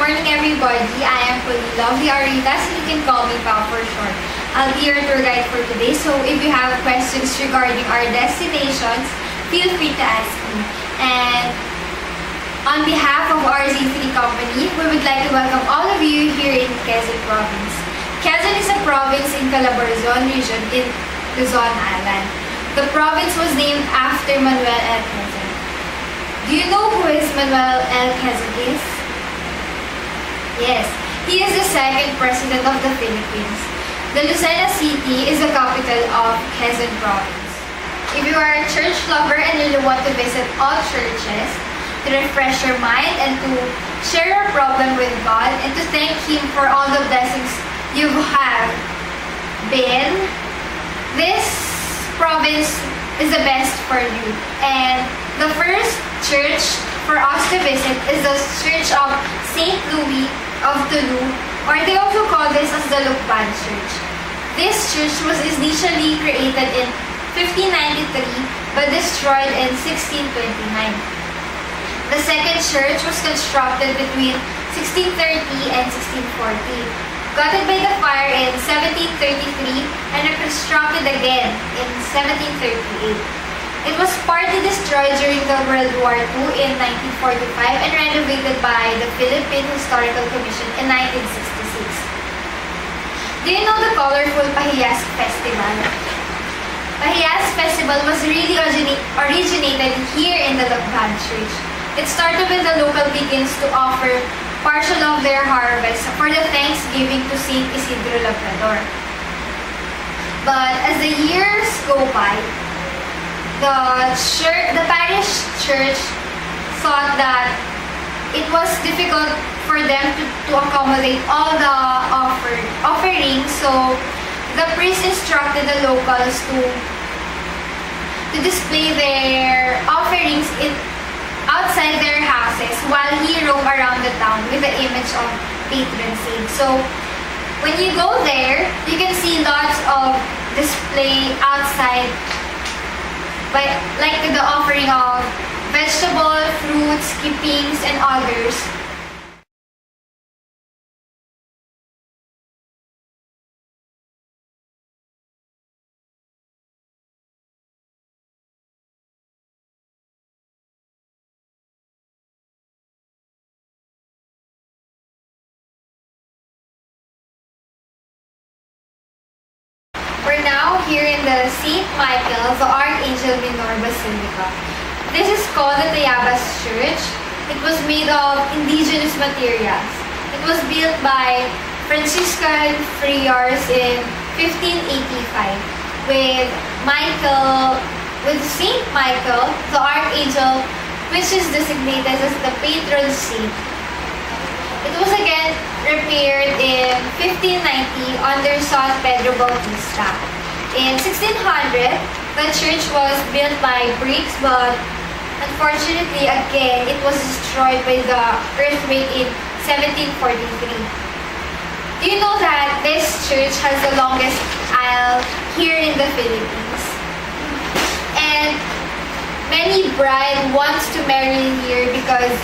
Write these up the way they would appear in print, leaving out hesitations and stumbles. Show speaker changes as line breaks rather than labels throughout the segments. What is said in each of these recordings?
Morning everybody, I am Pauline, lovely reytas, and you can call me Pao for short. I'll be your tour guide for today, so if you have questions regarding our destinations, feel free to ask me. And on behalf of RZ3 Company, we would like to welcome all of you here in Quezon Province. Quezon is a province in Calabarzon region in Luzon Island. The province was named after Manuel L. Quezon. Do you know who is Manuel L. Quezon is? Yes, he is the second president of the Philippines. The Lucena City is the capital of Quezon Province. If you are a church lover and really want to visit all churches, to refresh your mind and to share your problem with God and to thank Him for all the blessings you have been, this province is the best for you. And the first church for us to visit is the Church of St. Louis of Tulu, or they also call this as the Lukban Church. This church was initially created in 1593 but destroyed in 1629. The second church was constructed between 1630 and 1640, gutted by the fire in 1733 and reconstructed again in 1738. It was partly destroyed during the World War II in 1945 and renovated by the Philippine Historical Commission in 1966. Do you know the colorful Pahiyas Festival? Pahiyas Festival was really originated here in the Lukban Church. It started with the local Bigins to offer partial of their harvest for the Thanksgiving to Saint Isidro Labrador. But as the years go by, the parish church thought that it was difficult for them to accommodate all the offerings, so the priest instructed the locals to display their offerings outside their houses while he roamed around the town with the image of patron saint. So when you go there, you can see lots of display outside, like the offering of vegetables, fruits, skippings, and others. We're now here in the St. Michael, the Archangel Minor Basilica. This is called the Tayabas Church. It was made of indigenous materials. It was built by Franciscan friars in 1585 with St. Michael, the Archangel, which is designated as the patron saint. It was again repaired in 1590 under San Pedro Bautista. In 1600, the church was built by bricks, but unfortunately, again, it was destroyed by the earthquake in 1743. Do you know that this church has the longest aisle here in the Philippines? And many brides wants to marry here because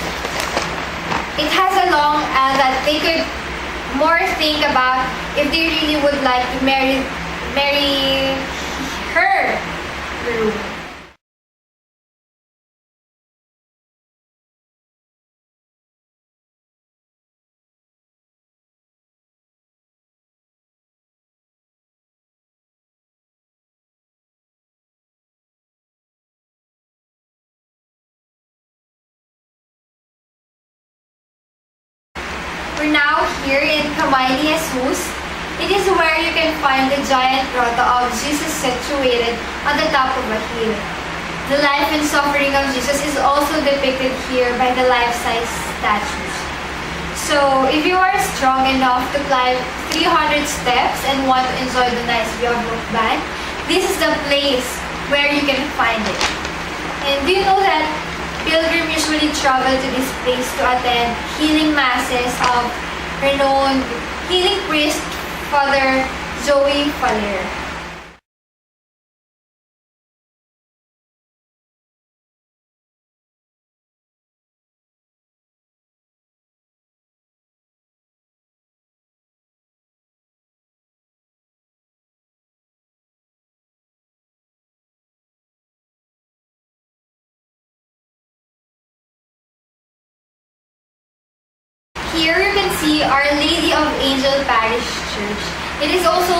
it has a long aisle that they could more think about if they really would like to marry her groom. We're now here in Kamay ni Jesus. It is where you can find the giant grotto of Jesus situated on the top of a hill. The life and suffering of Jesus is also depicted here by the life-size statues. So, if you are strong enough to climb 300 steps and want to enjoy the nice view of Lukban, this is the place where you can find it. And do you know that pilgrims usually travel to this place to attend healing masses of renowned healing priest Father Joey Faller. Here you can see Our Lady of Angel Parish Church. It is also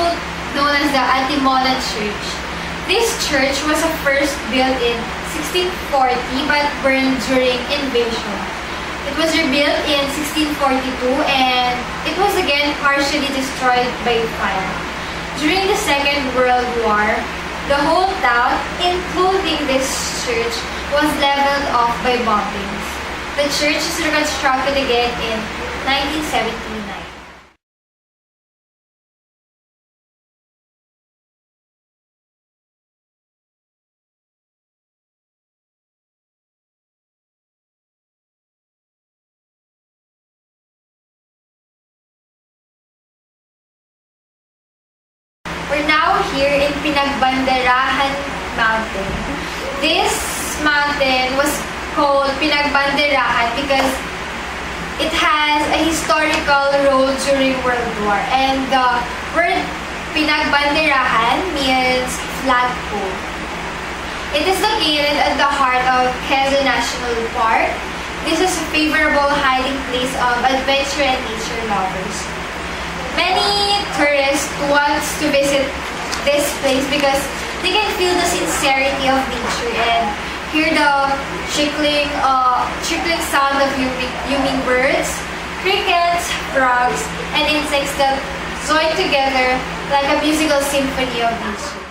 known as the Antimonan Church. This church was first built in 1640 but burned during invasion. It was rebuilt in 1642 and it was again partially destroyed by fire. During the Second World War, the whole town, including this church, was leveled off by bombings. The church is reconstructed again in 1979. We're now here in Pinagbanderahan Mountain. This mountain was called Pinagbanderahan because it has a historical role during World War. And the word Pinagbanderahan means flagpole. It is located at the heart of Quezon National Park. This is a favorable hiding place of adventure and nature lovers. Many tourists want to visit this place because they can feel the sincerity of nature and hear the trickling sound of humming birds, crickets, frogs, and insects that join together like a musical symphony of nature.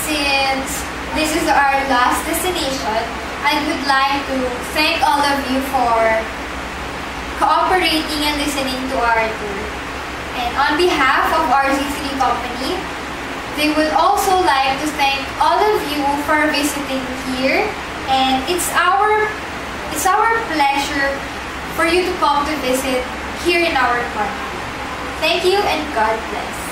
Since this is our last destination, I would like to thank all of you for cooperating and listening to our tour. And on behalf of our Z3 company, they would also like to thank all of you for visiting here. And it's our pleasure for you to come to visit here in our country. Thank you and God bless.